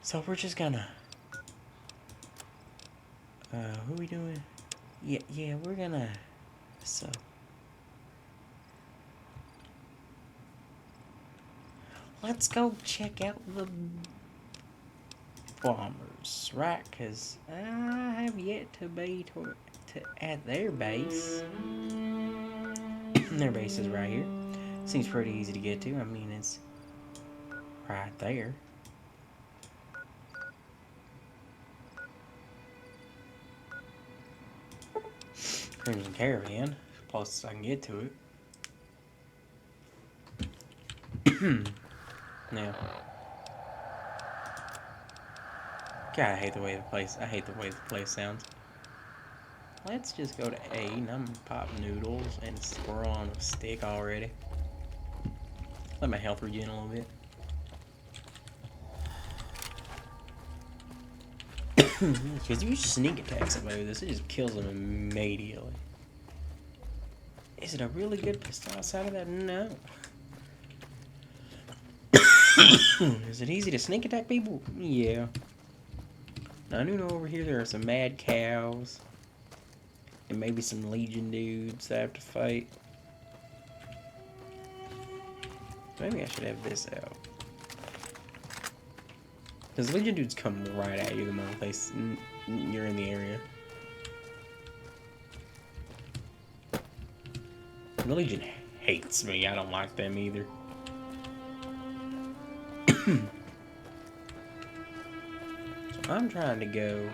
So we're just gonna... who are we doing? Yeah, we're gonna... So... Let's go check out the bombers, right? Because I have yet to be at their base. Their base is right here. Seems pretty easy to get to. I mean, it's right there. Crimson Caravan, closest I can get to it. Now, God, I hate the way the place sounds. Let's just go to A, and I'm gonna pop noodles and squirrel on a stick already. Let my health regen a little bit. Because if you sneak attack somebody with this, it just kills them immediately. Is it a really good pistol outside of that? No. Is it easy to sneak attack people? Yeah. Now, I do know over here there are some mad cows. And maybe some Legion dudes that I have to fight. Maybe I should have this out. Because Legion dudes come right at you the moment you're in the area. The Legion hates me. I don't like them either. So I'm trying to go...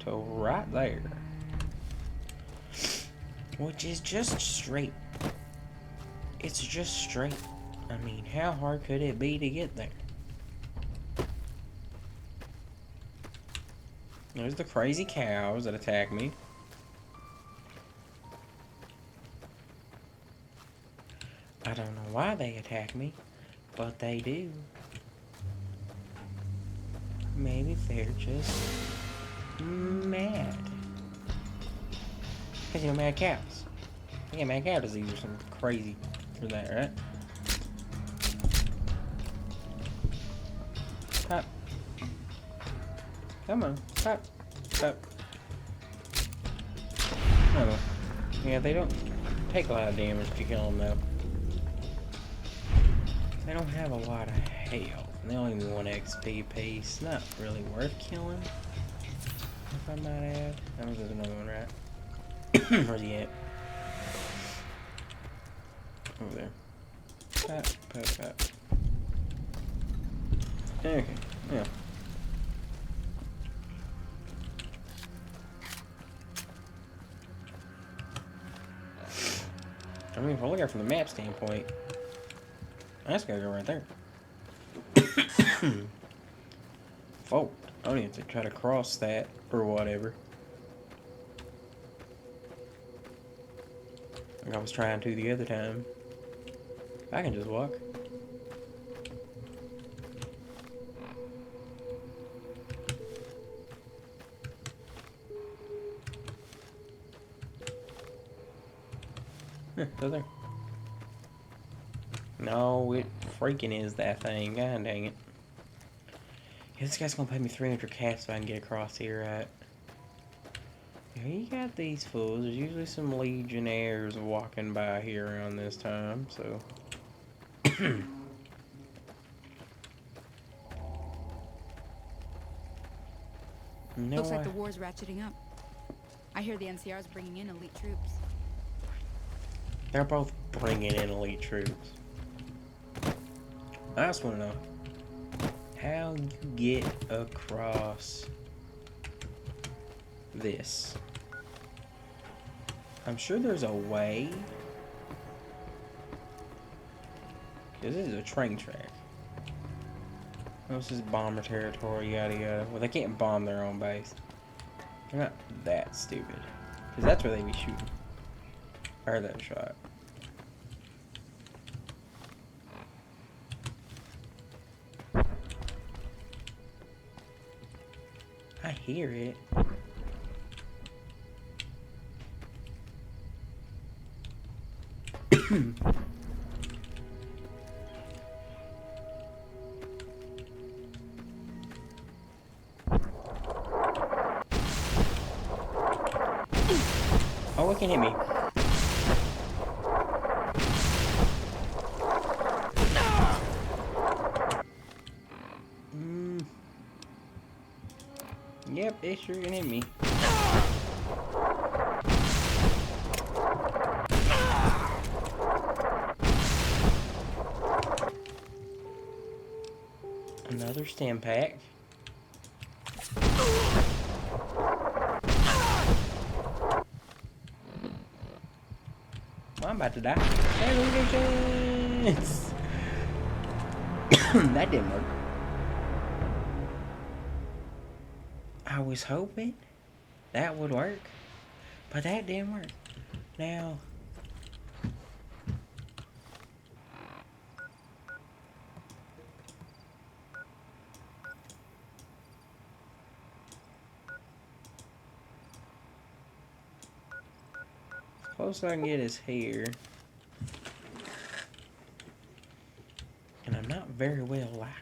to right there. Which is just straight. It's just straight. I mean, how hard could it be to get there? There's the crazy cows that attack me. I don't know why they attack me, but they do. Maybe they're just mad. Because, you know, mad cows. Yeah, mad cow disease or something crazy for that, right? Pop. Come on. Pop. Pop. Oh. Yeah, they don't take a lot of damage to kill them, though. They don't have a lot of health. They only have 1 XP piece. Not really worth killing. If I might add. Oh, there's another one, right? Where's he at? Over there. Pop, pop, pop. Okay, yeah. I mean, if I look at it from the map standpoint, I just gotta go right there. Oh, I don't even have to try to cross that or whatever. Like I was trying to the other time. I can just walk. Go there. No, it freaking is that thing. God dang it. Yeah, this guy's gonna pay me 300 cash so I can get across here, right? Yeah, you got these fools. There's usually some legionnaires walking by here around this time, so... No, Looks like the war's ratcheting up. I hear the NCR's bringing in elite troops. They're both bringing in elite troops. I just want to know how you get across this. I'm sure there's a way. Because this is a train track. Oh, this is bomber territory, yada yada. Well, they can't bomb their own base. They're not that stupid. Because that's where they be shooting. I heard that shot. I hear it. Oh, it can hit me. Yep, it sure can hit me. Another stem pack. Well, I'm about to die. Hey, chance. That didn't work. I was hoping that would work, but that didn't work. Now, close I can get his hair. And I'm not very well liked.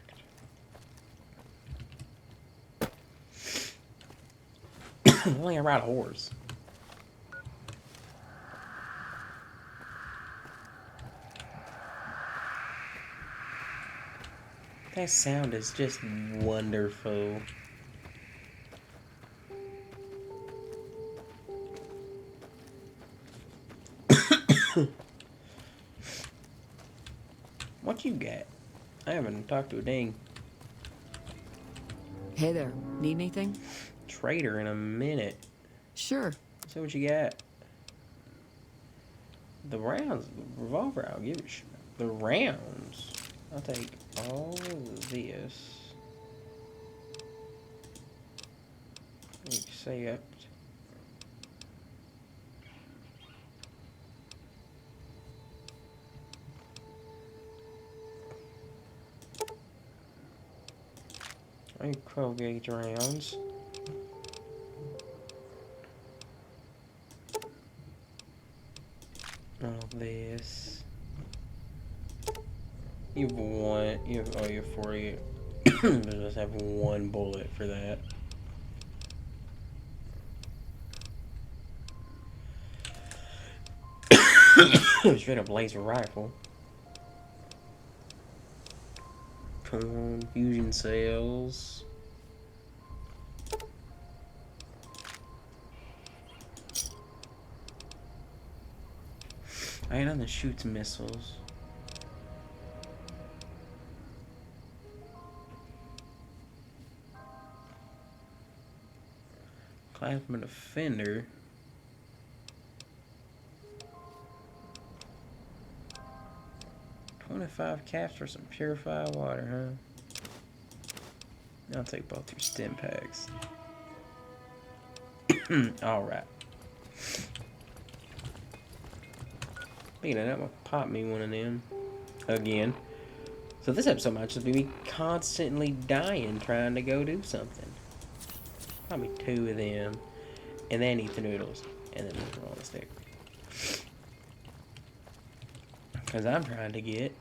Only I ride a horse. That sound is just wonderful. What you got? I haven't talked to a dang Hey there, need anything? trader in a minute. Sure. So what you got? The rounds, the revolver, I'll give it. The rounds, I'll take all of this. Accept. I need 12 gauge rounds. All this. You have one. You have, oh, you have 40. Just have one bullet for that. Straight up laser rifle. Come on, fusion cells. I ain't on the shoots missiles. Plasma defender. $25 caps for some purified water, huh? I'll take both your stim packs. Alright. Speaking of that, I'm gonna pop me one of them. Again. So this episode might just be me constantly dying trying to go do something. Probably 2 of them. And then eat the noodles. And then move them on the stick. Because I'm trying to get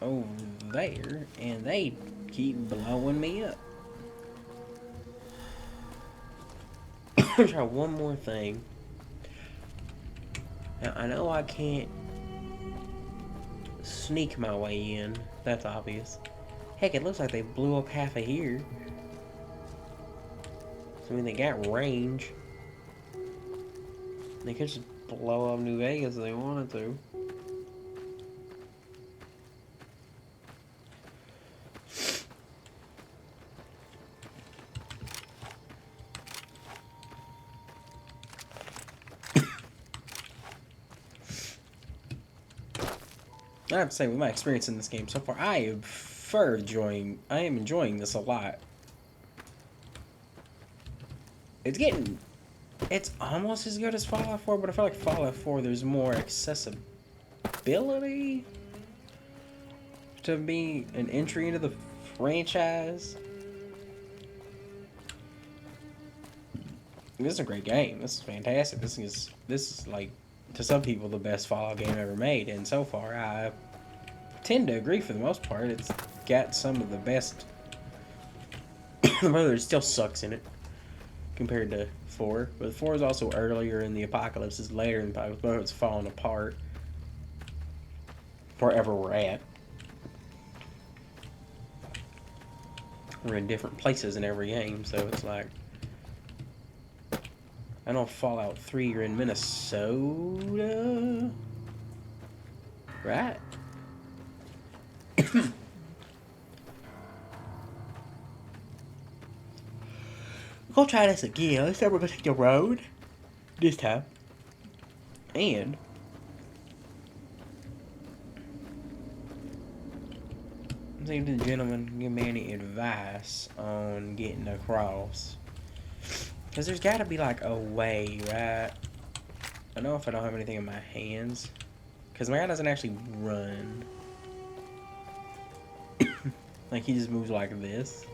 over there. And they keep blowing me up. Try one more thing. Now, I know I can't sneak my way in. That's obvious. Heck, it looks like they blew up half of here. So, I mean, they got range. They could just blow up New Vegas if they wanted to. I have to say, with my experience in this game so far, I am enjoying this a lot. It's almost as good as Fallout 4, but I feel like Fallout 4, there's more accessibility to be an entry into the franchise. This is a great game. This is fantastic. This is like to some people, the best Fallout game ever made, and so far, I tend to agree for the most part. It's got some of the best. It still sucks in it compared to 4, but 4 is also earlier in the apocalypse. It's later in the apocalypse, but it's falling apart wherever we're at. We're in different places in every game, so it's like, I know Fallout 3 you're in Minnesota, right? We'll try this again. This time we're gonna take the road. This time. And see if the gentleman can give me any advice on getting across. Because there's got to be like a way, right? I know if I don't have anything in my hands. Because my guy doesn't actually run. Like he just moves like this.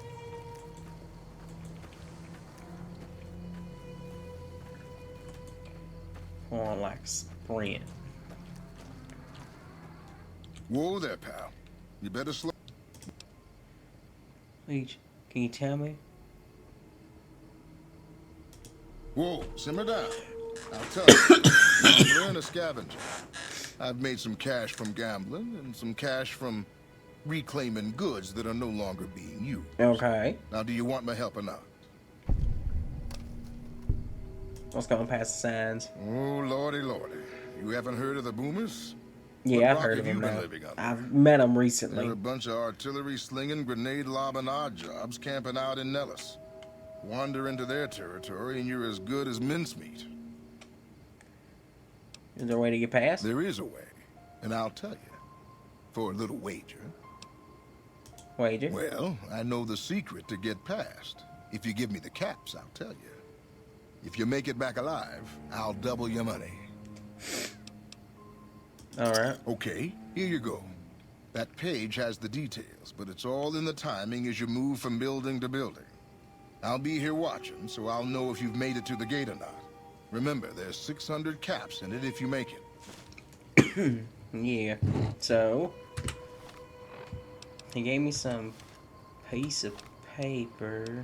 On like sprint. Whoa there, pal. You better slow. Leech, can you tell me? Whoa, simmer down. I'll tell you. I'm in a scavenger. I've made some cash from gambling and some cash from reclaiming goods that are no longer being used. Okay. Now, do you want my help or not? Let's go past the signs. Oh, lordy, lordy. You haven't heard of the boomers? Yeah, What I've rock heard have of you them been now. living under? I've met them They're recently. a bunch of artillery-slinging, grenade-lobbing odd jobs camping out in Nellis. Wander into their territory and you're as good as mincemeat. Is there a way to get past? There is a way, and I'll tell you. For a little wager. Wager? Well, I know the secret to get past. If you give me the caps, I'll tell you. If you make it back alive, I'll double your money. Alright. Okay, here you go. That page has the details, but it's all in the timing as you move from building to building. I'll be here watching, so I'll know if you've made it to the gate or not. Remember, there's 600 caps in it if you make it. Yeah. So, he gave me some piece of paper.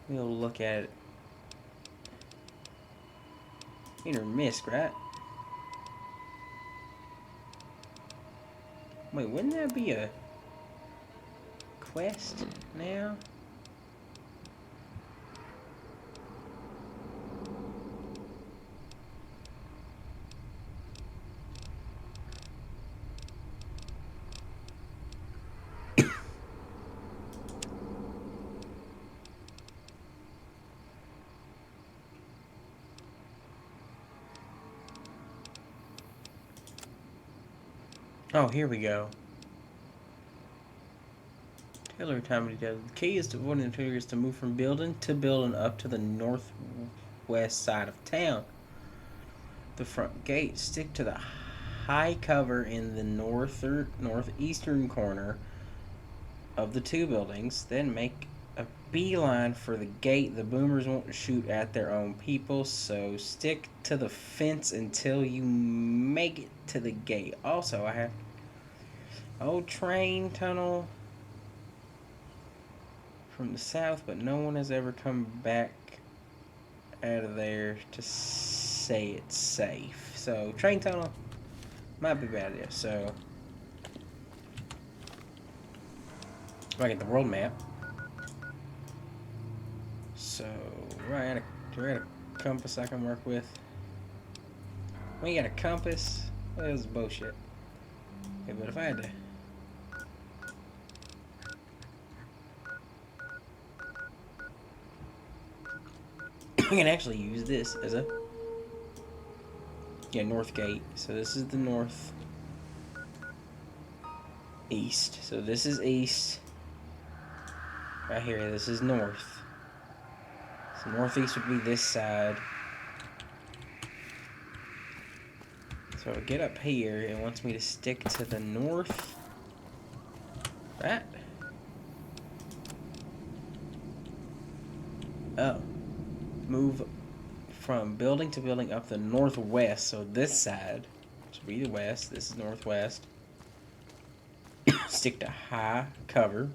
We'll look at it. Hit or miss, right? Wait, wouldn't that be a quest now? Oh, here we go. Taylor time details. The key is to avoiding the triggers to move from building to building up to the northwest side of town. The front gate. Stick to the high cover in the northeastern corner of the two buildings. Then make a beeline for the gate. The boomers won't shoot at their own people, so stick to the fence until you make it to the gate. Also, I have old train tunnel from the south, but no one has ever come back out of there to say it's safe. So, train tunnel might be a bad idea. So, if I get the world map. So, right, do I got a compass I can work with? When you got a compass, that was bullshit. Okay, but if I had to. I can actually use this as a north gate. So this is the north east. So this is east. Right here, this is north. So northeast would be this side. So I get up here, it wants me to stick to the north. Right? Oh. Move from building to building up the northwest. So this side should be the west. This is northwest. Stick to high cover.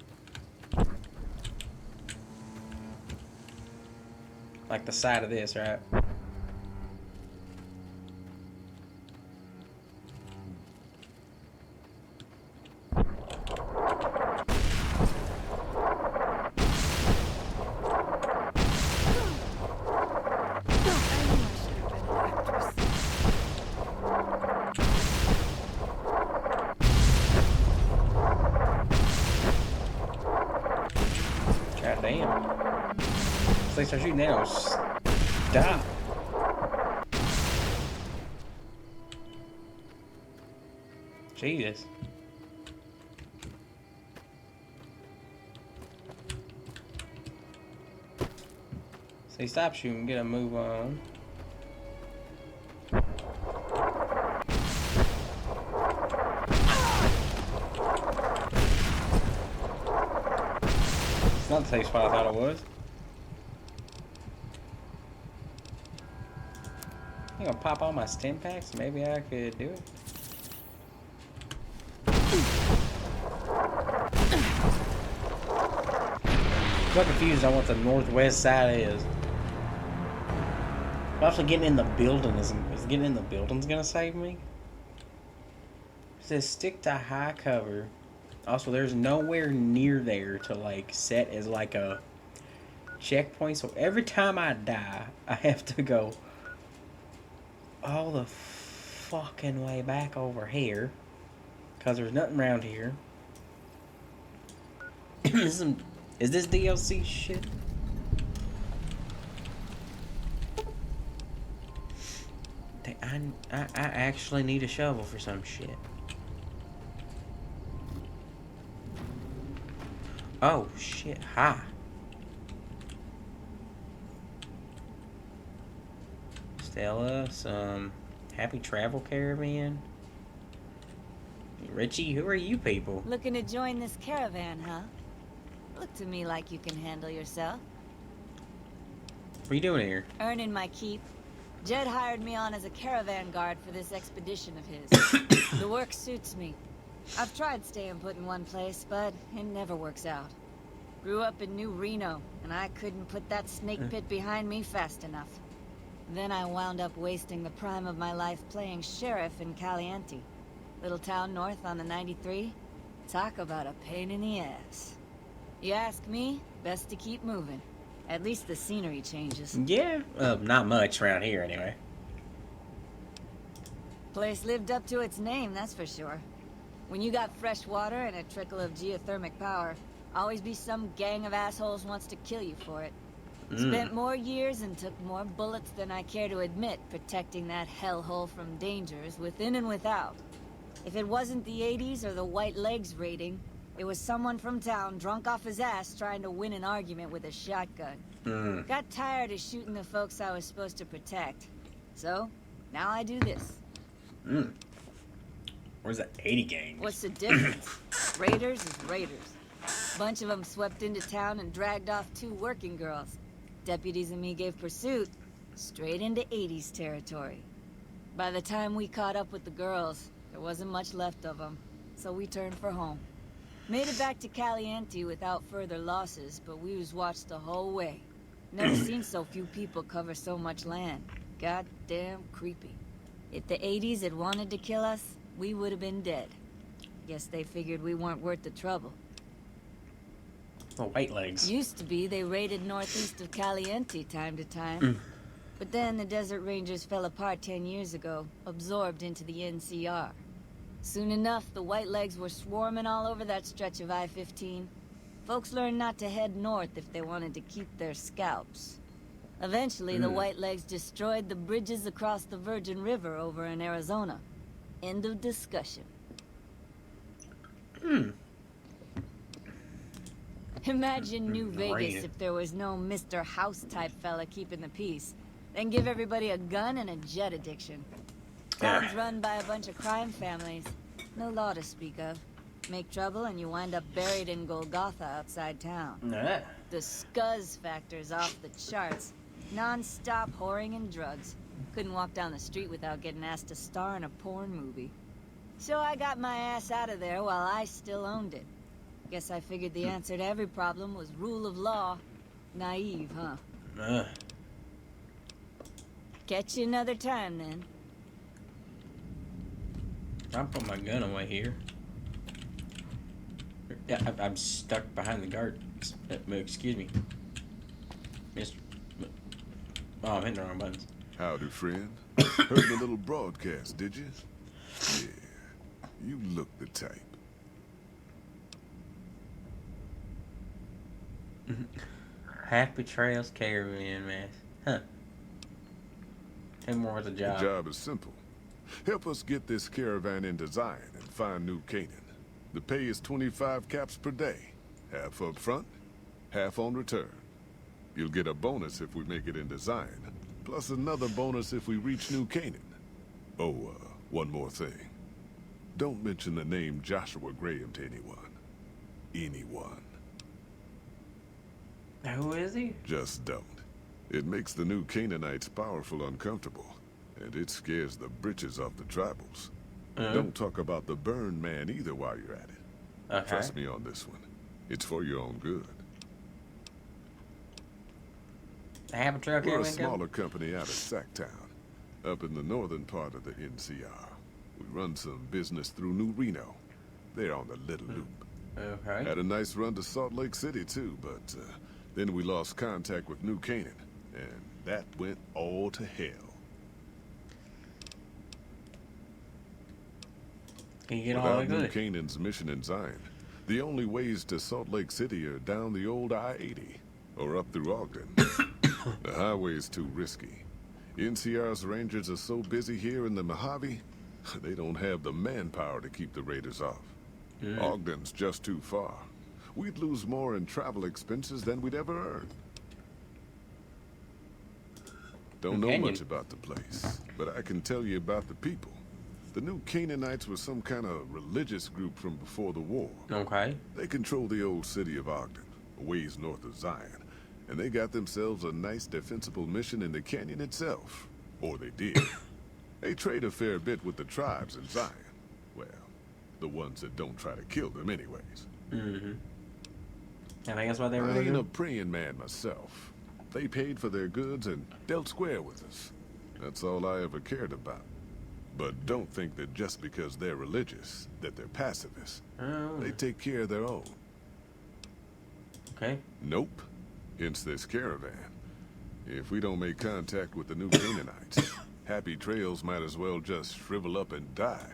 Like the side of this, right? God damn. If they start shooting now, stop. Jesus. Say stop shooting, get a move on. It's not the safe spot I thought it was. I'm gonna pop all my stim packs. Maybe I could do it. I'm so confused on what the northwest side is. Actually, getting in the building is getting in the building's gonna save me. It says stick to high cover. Also, there's nowhere near there to like set as like a checkpoint. So every time I die, I have to go all the fucking way back over here because there's nothing around here. Is this DLC shit? I actually need a shovel for some shit. Oh shit, hi. Stella, some happy travel caravan. Richie, who are you people? Looking to join this caravan, huh? Look to me like you can handle yourself. What are you doing here? Earning my keep. Jed hired me on as a caravan guard for this expedition of his. The work suits me. I've tried staying put in one place, but it never works out. Grew up in New Reno, and I couldn't put that snake pit behind me fast enough. Then I wound up wasting the prime of my life playing sheriff in Caliente. Little town north on the 93. Talk about a pain in the ass. You ask me, best to keep moving. At least the scenery changes. Yeah, not much around here anyway. Place lived up to its name, that's for sure. When you got fresh water and a trickle of geothermic power, always be some gang of assholes wants to kill you for it. Spent more years and took more bullets than I care to admit protecting that hellhole from dangers within and without. If it wasn't the 80s or the white legs raiding, it was someone from town drunk off his ass trying to win an argument with a shotgun. Got tired of shooting the folks I was supposed to protect. So, now I do this. Where's the 80 gang? What's the difference? Raiders is raiders. Bunch of them swept into town and dragged off 2 working girls. Deputies and me gave pursuit, straight into 80s territory. By the time we caught up with the girls, there wasn't much left of them, so we turned for home. Made it back to Caliente without further losses, but we was watched the whole way. Never seen so few people cover so much land. Goddamn creepy. If the 80s had wanted to kill us, we would have been dead. Guess they figured we weren't worth the trouble. The white legs. Used to be they raided northeast of Caliente time to time. But then the Desert Rangers fell apart 10 years ago, absorbed into the NCR. Soon enough, the white legs were swarming all over that stretch of I-15. Folks learned not to head north if they wanted to keep their scalps. Eventually, the white legs destroyed the bridges across the Virgin River over in Arizona. End of discussion. Imagine New Vegas if there was no Mr. House-type fella keeping the peace. Then give everybody a gun and a jet addiction. Town's run by a bunch of crime families. No law to speak of. Make trouble and you wind up buried in Golgotha outside town. The scuzz factor's off the charts. Non-stop whoring and drugs. Couldn't walk down the street without getting asked to star in a porn movie. So I got my ass out of there while I still owned it. Guess I figured the answer to every problem was rule of law. Naive, huh? Catch you another time, then. I'll put my gun away here. Yeah, I'm stuck behind the guard. Excuse me. Mr. Oh, I'm hitting the wrong buttons. Howdy, friend. Heard the little broadcast, did you? Yeah, you look the type. Happy Trails Caravan, man. Huh. 10 more was a job. The job is simple. Help us get this caravan in design and find New Canaan. The pay is 25 caps per day. Half up front, half on return. You'll get a bonus if we make it in design, plus another bonus if we reach New Canaan. Oh, one more thing. Don't mention the name Joshua Graham to anyone. Anyone. Who is he? Just don't. It makes the New Canaanites powerful uncomfortable, and it scares the britches off the tribals. Don't talk about the burn man either while you're at it. Okay. Trust me on this one. It's for your own good. The Happy Trail We're a Caravan smaller company out of Sacktown, up in the northern part of the NCR. We run some business through New Reno. They're on the Little Loop. Okay. Had a nice run to Salt Lake City, too, but then we lost contact with New Canaan, and that went all to hell. Can you get all the way Without New good? Canaan's mission in Zion, the only ways to Salt Lake City are down the old I-80 or up through Ogden. The highway's too risky. NCR's rangers are so busy here in the Mojave, they don't have the manpower to keep the raiders off. Ogden's just too far. We'd lose more in travel expenses than we'd ever earn. Don't know much about the place, but I can tell you about the people. The New Canaanites were some kind of religious group from before the war. Okay. They control the old city of Ogden, a ways north of Zion, and they got themselves a nice defensible mission in the canyon itself. Or they did. They trade a fair bit with the tribes in Zion. Well, the ones that don't try to kill them anyways. Mm-hmm. I think that's what they were I ain't a doing. praying man myself. They paid for their goods and dealt square with us. That's all I ever cared about. But don't think that just because they're religious, that they're pacifists. Oh. They take care of their own. Okay. Nope. Hence this caravan. If we don't make contact with the New Canaanites, Happy Trails might as well just shrivel up and die.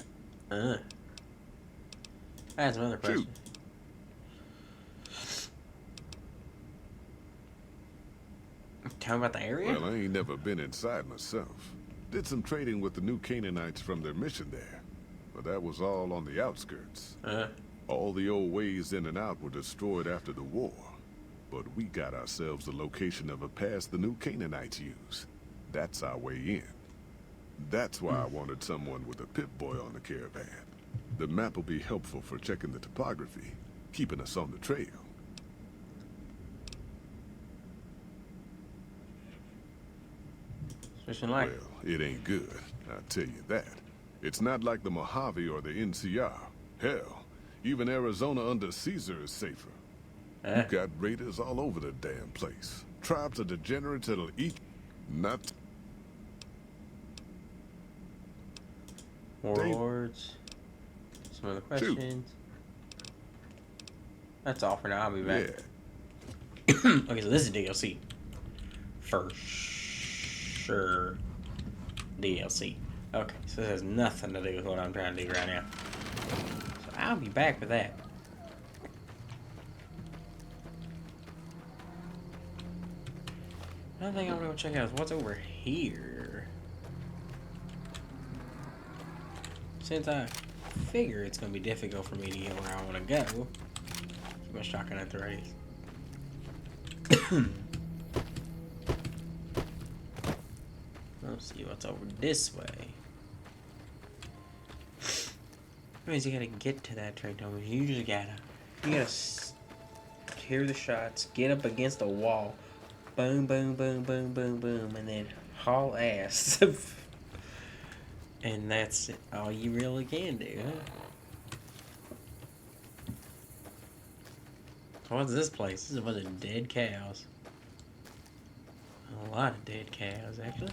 That's another question. Shoot. Tell me about the area? Well, I ain't never been inside myself. Did some trading with the New Canaanites from their mission there. But that was all on the outskirts. All the old ways in and out were destroyed after the war. But we got ourselves the location of a pass the New Canaanites use. That's our way in. That's why I wanted someone with a Pip-Boy on the caravan. The map will be helpful for checking the topography, keeping us on the trail. Fishing like. Well, it ain't good, I'll tell you that. It's not like the Mojave or the NCR. Hell, even Arizona under Caesar is safer. You got raiders all over the damn place. Tribes of degenerates that'll eat... Not... Warlords. Some other questions. That's all for now. I'll be back. Yeah. Okay, so this is DLC. For sure. DLC. Okay, so this has nothing to do with what I'm trying to do right now. So I'll be back with that. Another thing I want to check out is what's over here. Since I figure it's going to be difficult for me to get where I want to go, keep my shotgun at the ready. Let's see what's over this way. That means you gotta get to that train tunnel. You just gotta hear the shots, get up against the wall, boom, boom, boom, boom, boom, boom, and then haul ass. And that's all you really can do, huh? What's this place? This is a bunch of dead cows. A lot of dead cows, actually.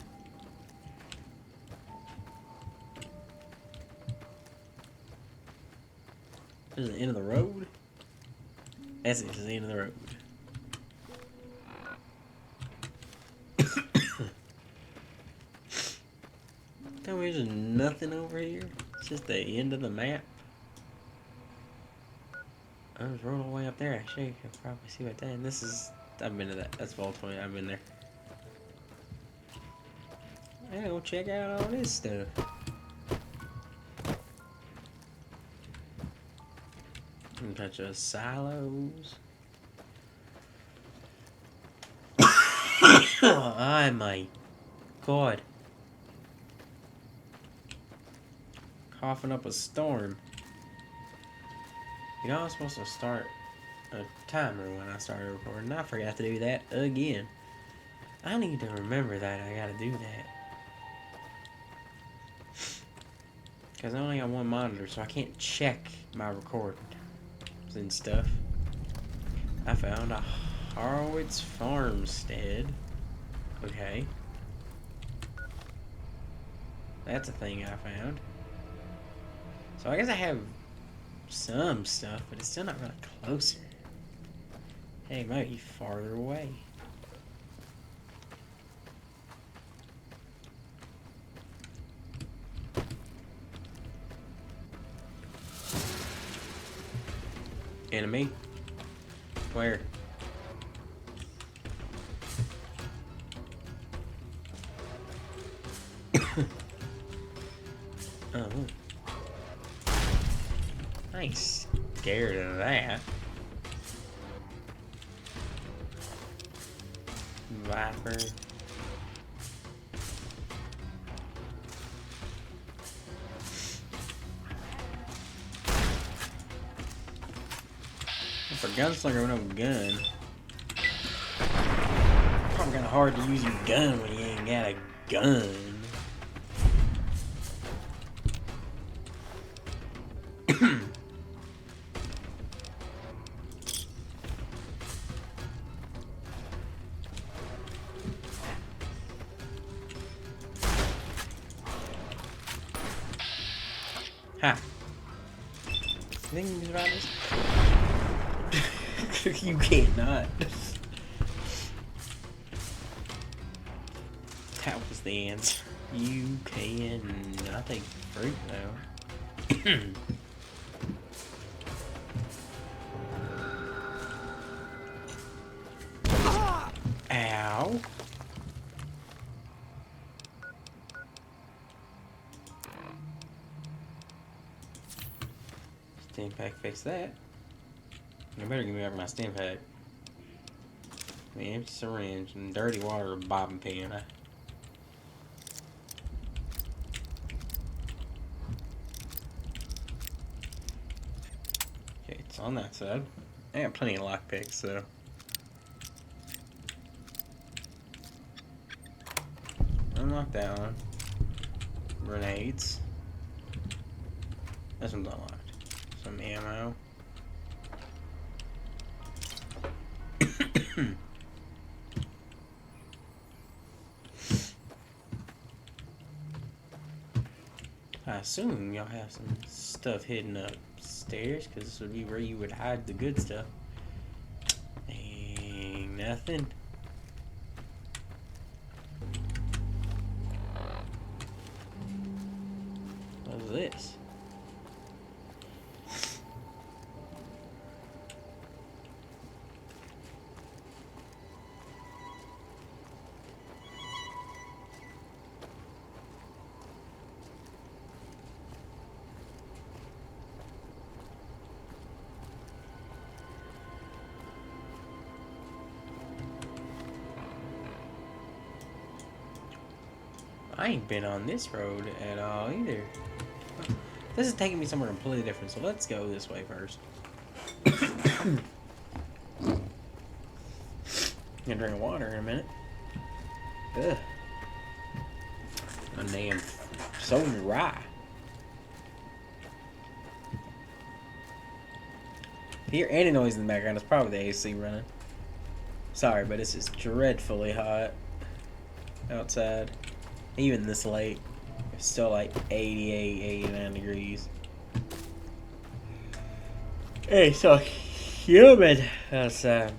This is the end of the road? That's it, this is the end of the road. Tell me there's nothing over here? It's just the end of the map? I was rolling way up there, actually. You can probably see what that is. This is... I've been to that. That's Vault 20. I've been there. Yeah, go check out all this stuff. A bunch of silos. Oh my god. Coughing up a storm. You know, I was supposed to start a timer when I started recording. I forgot to do that again. I need to remember that I gotta do that. Because I only got one monitor, so I can't check my recordings and stuff. I found a Harwitz farmstead. Okay. That's a thing I found. So I guess I have some stuff, but it's still not really closer. Hey, it might be farther away. Enemy? Where? Oh. I ain't scared of that. Viper. For gunslinger with no gun. Probably kinda hard to use your gun when you ain't got a gun. Ha! You think you can survive this? You cannot. That was the answer. You cannot take fruit though. Ow. Steam pack fix that. You better give me back my stim pack. The empty syringe and dirty water bobbing pin. Okay, it's on that side. I got plenty of lockpicks, so. Unlock that one. Grenades. This one's unlocked. Some ammo. I assume y'all have some stuff hidden upstairs, because this would be where you would hide the good stuff. Ain't nothing. What's this? I ain't been on this road at all either. This is taking me somewhere completely different, so let's go this way first. Gonna drink water in a minute. Ugh. A damn so dry. Hear any noise in the background, it's probably the AC running. Sorry, but it's just dreadfully hot outside. Even this late. It's still like 88, 89 degrees. It's so humid outside.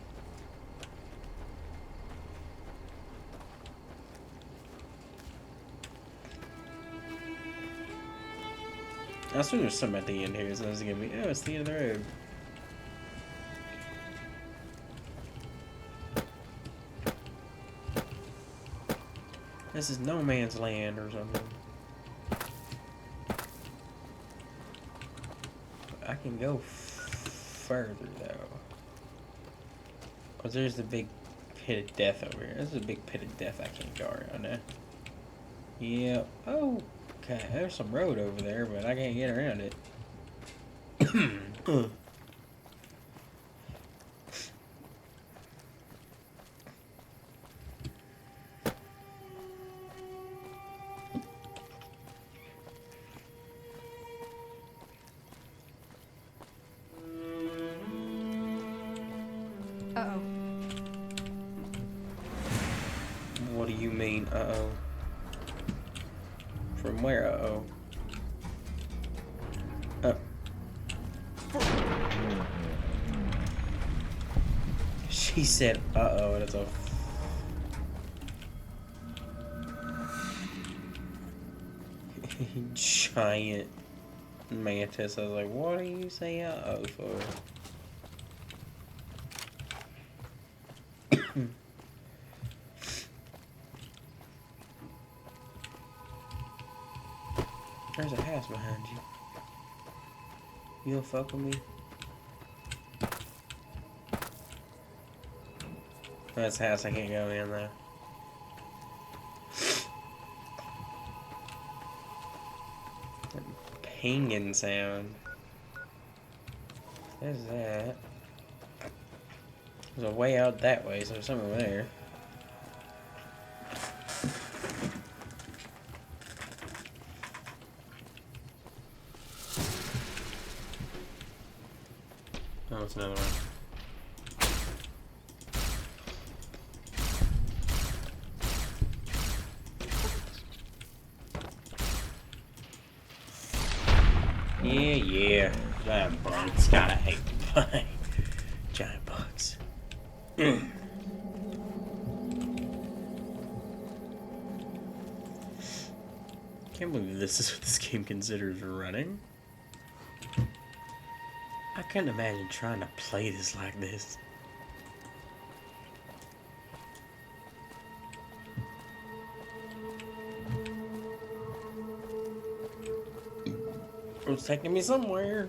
I assume there's something at the end here, so it's gonna be, oh, it's the end of the road. This is no man's land or something. I can go further though. Cause there's the big pit of death over here. There's a big pit of death I can't go around now. Yep. Oh, okay. There's some road over there, but I can't get around it. Uh-oh. What do you mean, uh-oh? From where, uh-oh? She said, uh-oh, and it's a... giant mantis. I was like, what do you say uh-oh for? There's a house behind you. You'll fuck with me? That's a house I can't go in though. Pinging sound. There's that. There's a way out that way, so there's something there. Oh, it's another one. Yeah. Giant bugs. Gotta hate them. Giant bugs. Can't believe this is what this game considers running. I couldn't imagine trying to play this like this. It's taking me somewhere.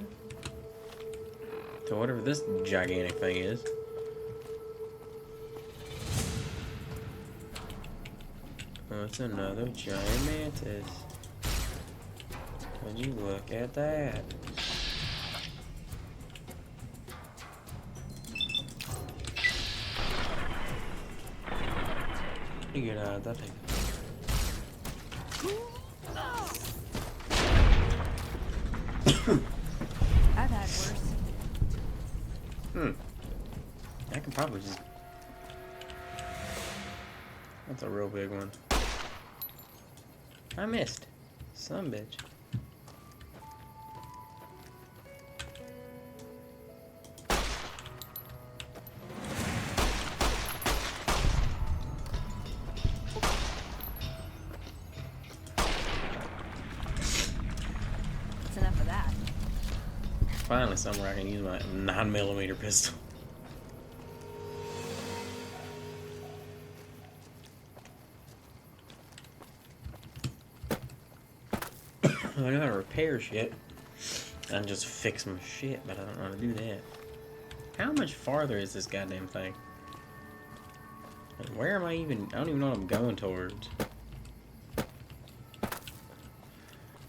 To whatever this gigantic thing is. Oh, it's another giant mantis. Would you look at that? Pretty good odds, I'll take it. I've had worse. I can probably just... That's a real big one. I missed. Son of a bitch. That's enough of that. Finally somewhere I can use my 9mm pistol. I know how to repair shit. And just fix my shit, but I don't know how to do that. How much farther is this goddamn thing? And where am I even... I don't even know what I'm going towards.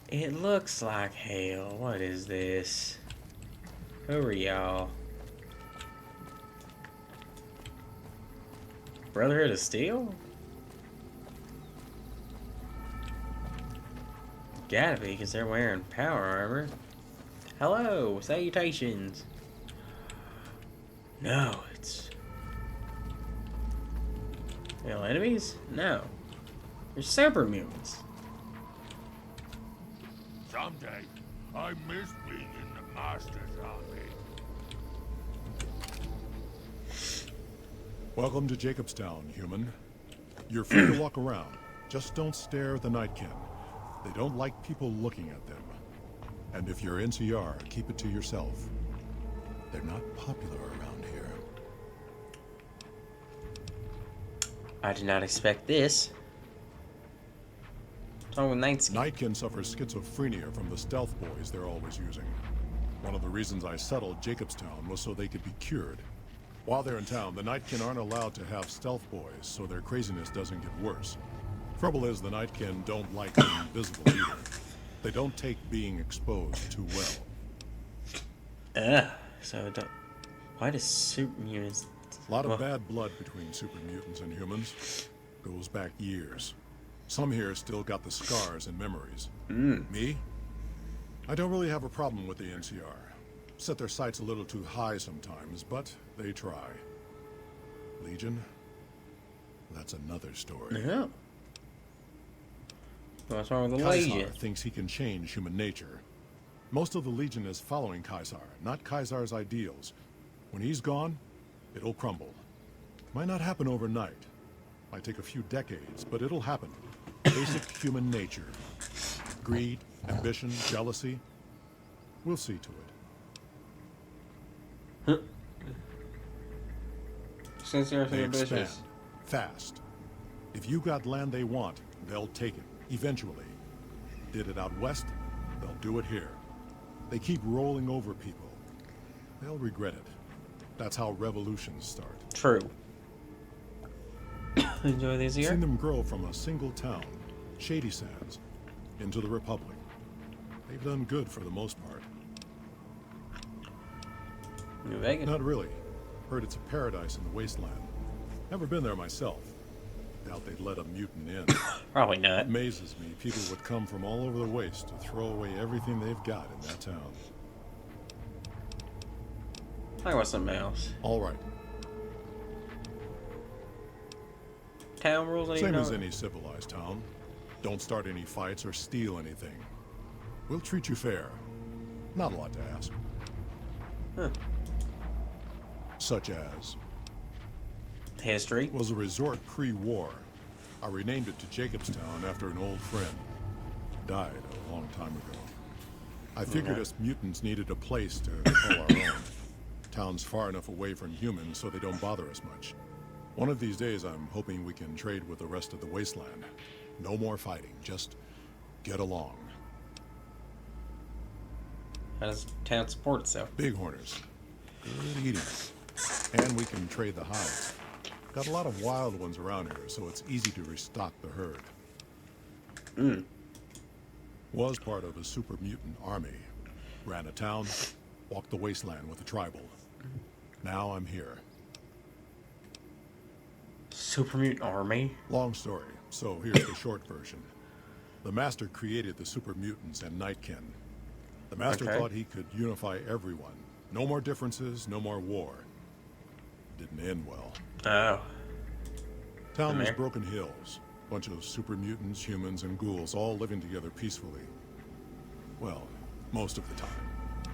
It looks like hell. What is this? Who are y'all? Brotherhood of Steel? Gotta be, because they're wearing power armor. Hello, salutations. No, it's... Real enemies? No. They're super mutants. Someday, I miss being in the Master's army. Welcome to Jacobstown, human. You're free to walk around. Just don't stare at the Nightkin. They don't like people looking at them. And if you're NCR, keep it to yourself. They're not popular around here. I did not expect this. What's wrong with Nightkin? Nightkin suffers schizophrenia from the stealth boys they're always using. One of the reasons I settled Jacobstown was so they could be cured. While they're in town, the Nightkin aren't allowed to have stealth boys, so their craziness doesn't get worse. Trouble is, the Nightkin don't like being visible either. They don't take being exposed too well. So don't... Why does super mutants... A lot of bad blood between super mutants and humans. Goes back years. Some here still got the scars and memories. Me? I don't really have a problem with the NCR. Set their sights a little too high sometimes, but they try. Legion? That's another story. Yeah. What's wrong with the Caesar Legion? thinks he can change human nature. Most of the Legion is following Caesar, not Caesar's ideals. When he's gone, it'll crumble. Might not happen overnight. Might take a few decades, but it'll happen. Basic human nature. Greed, ambition, jealousy. We'll see to it. Sincere They and expand. ambitious. Fast. If you got land they want, they'll take it. Eventually. Did it out west, they'll do it here. They keep rolling over people. They'll regret it. That's how revolutions start. True. Enjoy these here? Seen them grow from a single town, Shady Sands, into the Republic. They've done good for the most part. New Vegas? Not really. Heard it's a paradise in the wasteland. Never been there myself. Doubt they'd let a mutant in. Probably not. It amazes me people would come from all over the waste to throw away everything they've got in that town. I want something else. All right. Town rules? I don't Same even as know. any civilized town. Don't start any fights or steal anything. We'll treat you fair. Not a lot to ask. Huh. Such as... History? was a resort pre-war. I renamed it to Jacobstown after an old friend. Died a long time ago. I figured us mutants needed a place to call our own. Town's far enough away from humans so they don't bother us much. One of these days I'm hoping we can trade with the rest of the wasteland. No more fighting, just get along. How does town support itself? Bighorners. Good eating. And we can trade the hides. Got a lot of wild ones around here, so it's easy to restock the herd. Was part of a super mutant army. Ran a town, walked the wasteland with a tribal. Now I'm here. Super mutant army? Long story, so here's the short version. The Master created the super mutants and Nightkin. The Master Okay. thought he could unify everyone. No more differences, no more war. Didn't end well. Oh. Town was There. Broken Hills. Bunch of super mutants, humans, and ghouls all living together peacefully. Well, most of the time.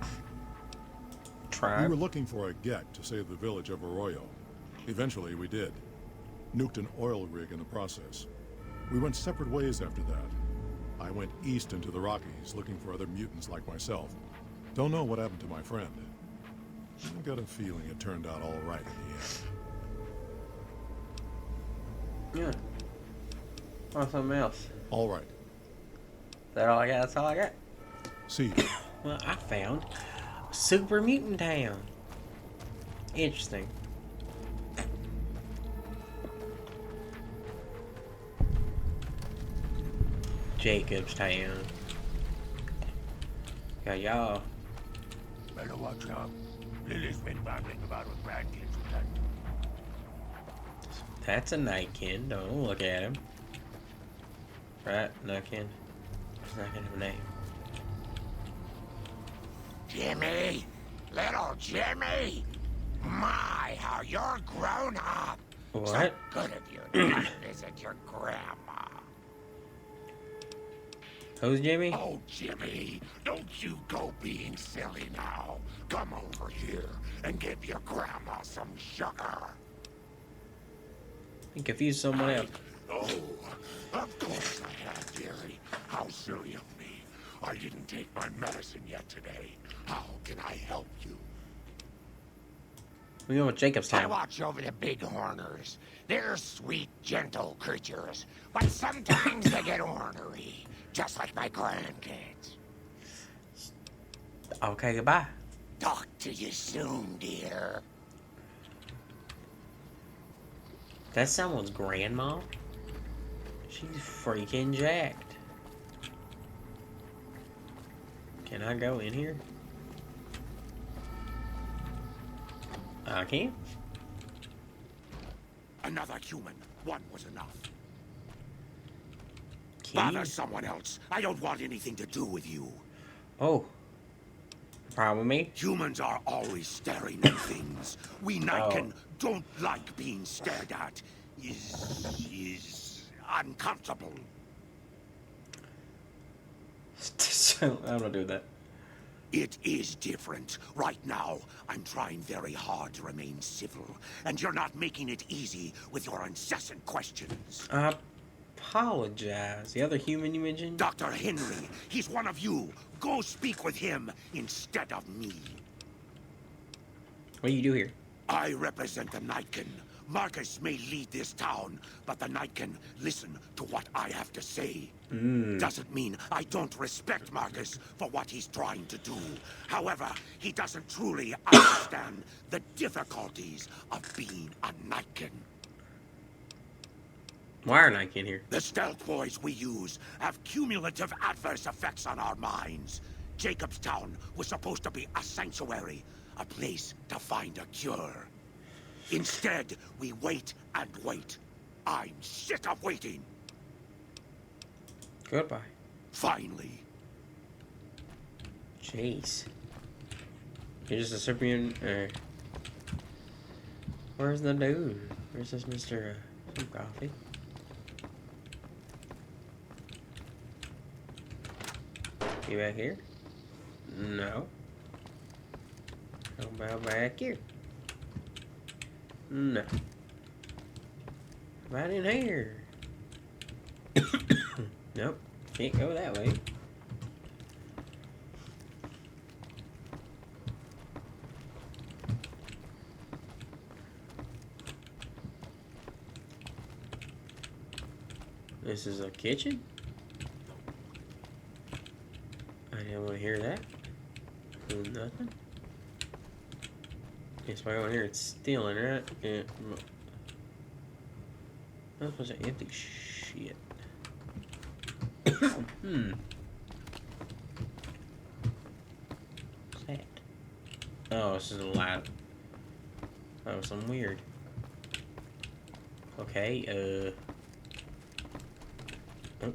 We Tribe? were looking for a Gek to save the village of Arroyo. Eventually, we did. Nuked an oil rig in the process. We went separate ways after that. I went east into the Rockies, looking for other mutants like myself. Don't know what happened to my friend. I got a feeling it turned out all right in the end. Yeah. Want something else? All right. Is that all I got? That's all I got? See, Well, I found Super Mutant Town. Interesting. Jacobstown. Yeah, y'all. Better watch out. Lily's been babbling about her grandkids with that. That's a Nightkin. Don't look at him. Right, Nightkin. He's not gonna have a name. Jimmy! Little Jimmy! My, how you're grown up! What? So good of you to come visit your grandma. Who's Jimmy? Oh, Jimmy, don't you go being silly now. Come over here and give your grandma some sugar. You confused someone else. Oh, of course I have, dearie. How silly of me. I didn't take my medicine yet today. How can I help you? We go with Jacob's I town. watch over the bighorners. They're sweet, gentle creatures, but sometimes they get ornery, just like my grandkids. Okay, goodbye. Talk to you soon, dear. That's someone's grandma? She's freaking jacked. Can I go in here? I can't. Another human. One was enough. Key? Bother someone else. I don't want anything to do with you. Oh. Problem me? Humans are always staring at things. We Nightkin don't like being stared at. Is uncomfortable. So, I'm gonna do that. It is different. Right now, I'm trying very hard to remain civil, and you're not making it easy with your incessant questions. I apologize. The other human you mentioned? Dr. Henry, he's one of you. Go speak with him instead of me. What do you do here? I represent the Nightkin. Marcus may lead this town, but the Nightkin listen to what I have to say. Doesn't mean I don't respect Marcus for what he's trying to do. However, he doesn't truly understand the difficulties of being a Nightkin. Why are Nike in here? The stealth boys we use have cumulative adverse effects on our minds. Jacobstown was supposed to be a sanctuary, a place to find a cure. Instead, we wait and wait. I'm sick of waiting. Goodbye. Finally. Jeez. You're just a Cyprian. Where's the dude? Where's this Mr. Some coffee? You back here? No. How about back here? No. Right in here. Nope. Can't go that way. This is a kitchen? I didn't want to hear that. Nothing. Guess why I want to hear it's stealing, right? Yeah. That's a bunch of empty shit. What's that? Oh, this is a light. Oh, something weird. Okay, oh.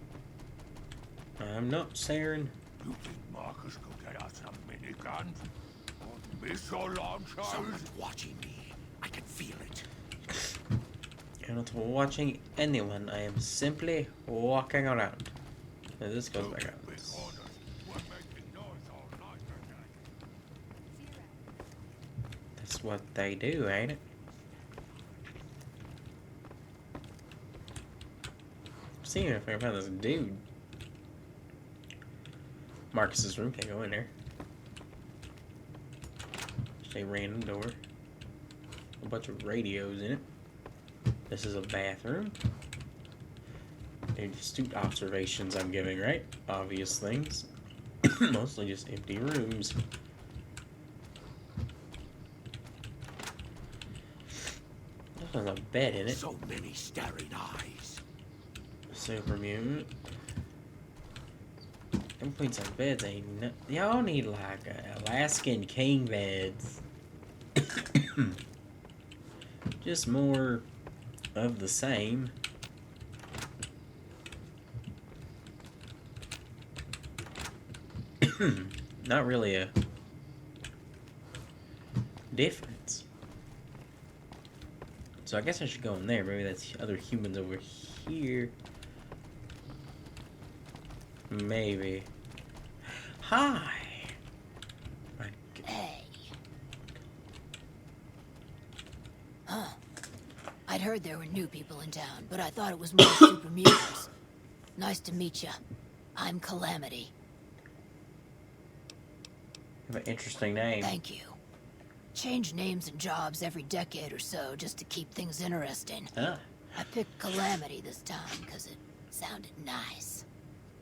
I'm not Saren. You think Marcus could get us some miniguns? Won't be so long, Charles. Someone's watching me. I can feel it. I'm not watching anyone. I am simply walking around. Now this goes back out. That's what they do, ain't it? Seeing if I can find this dude. Marcus's room, can't go in there. Just a random door. A bunch of radios in it. This is a bathroom. Astute observations I'm giving, right? Obvious things. Mostly just empty rooms. There's a bed in it. So many staring eyes. Super mutant. Them queens on beds ain't no. Y'all need like Alaskan king beds. Just more of the same. Not really a difference. So I guess I should go in there. Maybe that's other humans over here. Maybe. Hi. Hey. Huh. I'd heard there were new people in town, but I thought it was more super mutants. Nice to meet you. I'm Calamity. You have an interesting name. Thank you. Change names and jobs every decade or so just to keep things interesting. Ah. I picked Calamity this time because it sounded nice.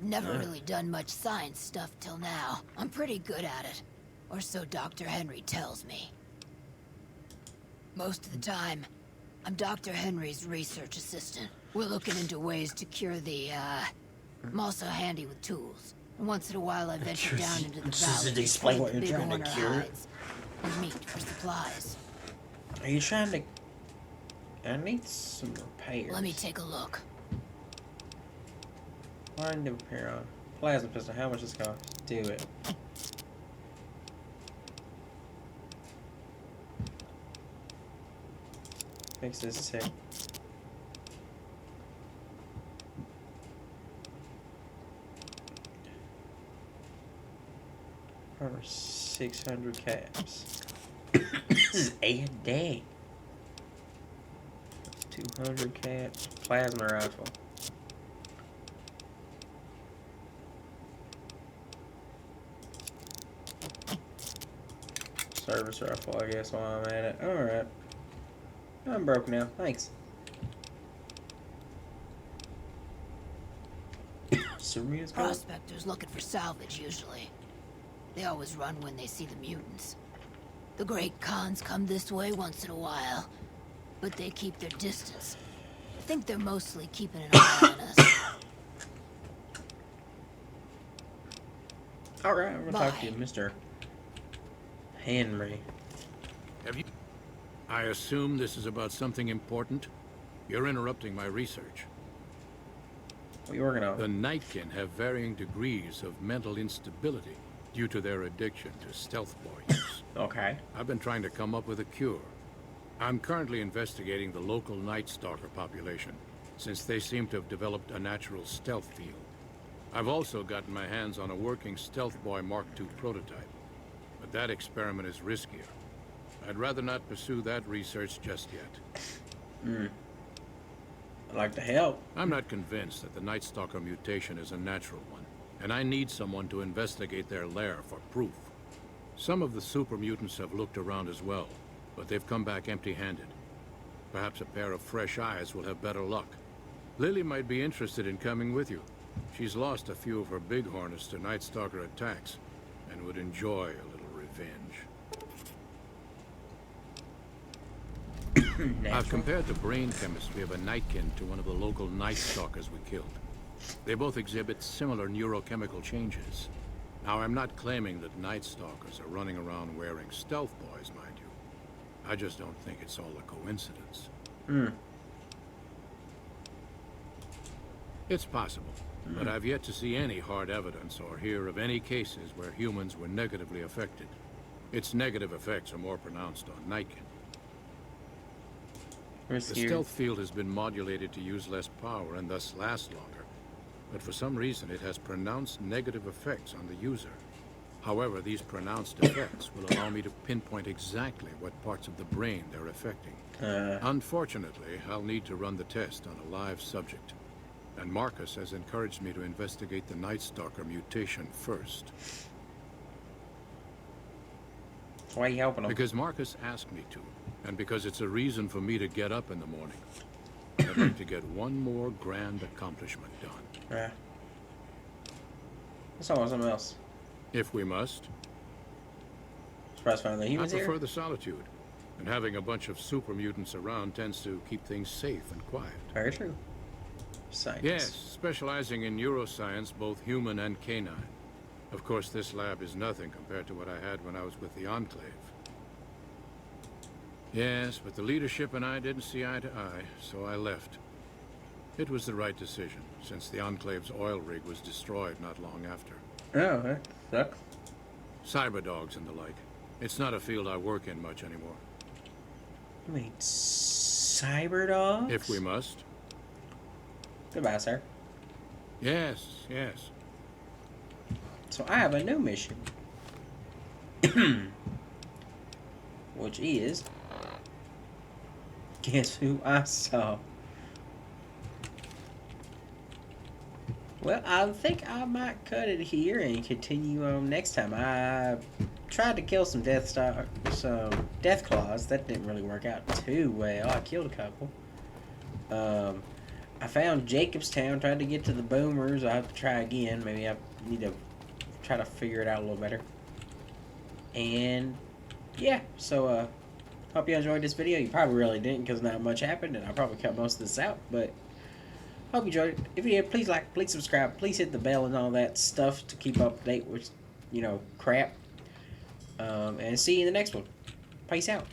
Never really done much science stuff till now. I'm pretty good at it. Or so Dr. Henry tells me. Most of the time, I'm Dr. Henry's research assistant. We're looking into ways to cure the, I'm also handy with tools. And once in a while I venture down into the valley to explain what you're big trying to horner cure. hides and meat for supplies. Are you trying to... I need some repairs. Let me take a look. Wind repair on. Plasma pistol. How much does it cost? Do it. Fix this too. Over 600 caps. This is a day. 200 caps. Plasma rifle. Service rifle, I guess, while I'm at it. Alright. I'm broke now. Thanks. Serena's gold. Prospectors looking for salvage, usually. They always run when they see the mutants. The great Khans come this way once in a while, but they keep their distance. I think they're mostly keeping an eye on us. Alright, I'm gonna talk Bye. to you, Mr. Henry. Have you... I assume this is about something important? You're interrupting my research. What are you working on? The Nightkin have varying degrees of mental instability due to their addiction to stealth boy use. Okay. I've been trying to come up with a cure. I'm currently investigating the local Night Stalker population, since they seem to have developed a natural stealth field. I've also gotten my hands on a working Stealth Boy Mark II prototype, but that experiment is riskier. I'd rather not pursue that research just yet. I'd like to help. I'm not convinced that the Night Stalker mutation is a natural one, and I need someone to investigate their lair for proof. Some of the super mutants have looked around as well, but they've come back empty-handed. Perhaps a pair of fresh eyes will have better luck. Lily might be interested in coming with you. She's lost a few of her bighorners to Night Stalker attacks, and would enjoy a little revenge. I've compared the brain chemistry of a Nightkin to one of the local Night Stalkers we killed. They both exhibit similar neurochemical changes. Now, I'm not claiming that Night Stalkers are running around wearing stealth boys, mind you. I just don't think it's all a coincidence. It's possible, but I've yet to see any hard evidence or hear of any cases where humans were negatively affected. Its negative effects are more pronounced on Nightkin. The stealth field has been modulated to use less power and thus last longer, but for some reason it has pronounced negative effects on the user. However, these pronounced effects will allow me to pinpoint exactly what parts of the brain they're affecting. Unfortunately, I'll need to run the test on a live subject, and Marcus has encouraged me to investigate the Night Stalker mutation first. So why are you helping him? Because Marcus asked me to, and because it's a reason for me to get up in the morning. I'd like to get one more grand accomplishment done. Yeah. Let's talk about something else. If we must. Surprised to find the I humans prefer here. the solitude, and having a bunch of super mutants around tends to keep things safe and quiet. Very true. Science. Yes, specializing in neuroscience, both human and canine. Of course, this lab is nothing compared to what I had when I was with the Enclave. Yes, but the leadership and I didn't see eye to eye, so I left. It was the right decision, since the Enclave's oil rig was destroyed not long after. Oh, that sucks. Cyberdogs and the like. It's not a field I work in much anymore. You mean cyberdogs? If we must. Goodbye, sir. Yes, yes. So I have a new mission. Which is... Guess who I saw? Well, I think I might cut it here and continue on next time. I tried to kill some death claws. That didn't really work out too well. I killed a couple. I found Jacobstown. Tried to get to the boomers. I have to try again. Maybe I need to try to figure it out a little better. And yeah, so hope you enjoyed this video. You probably really didn't because not much happened, and I probably cut most of this out. But hope you enjoyed it. If you did, please like, please subscribe, please hit the bell and all that stuff to keep up to date with, crap. And see you in the next one. Peace out.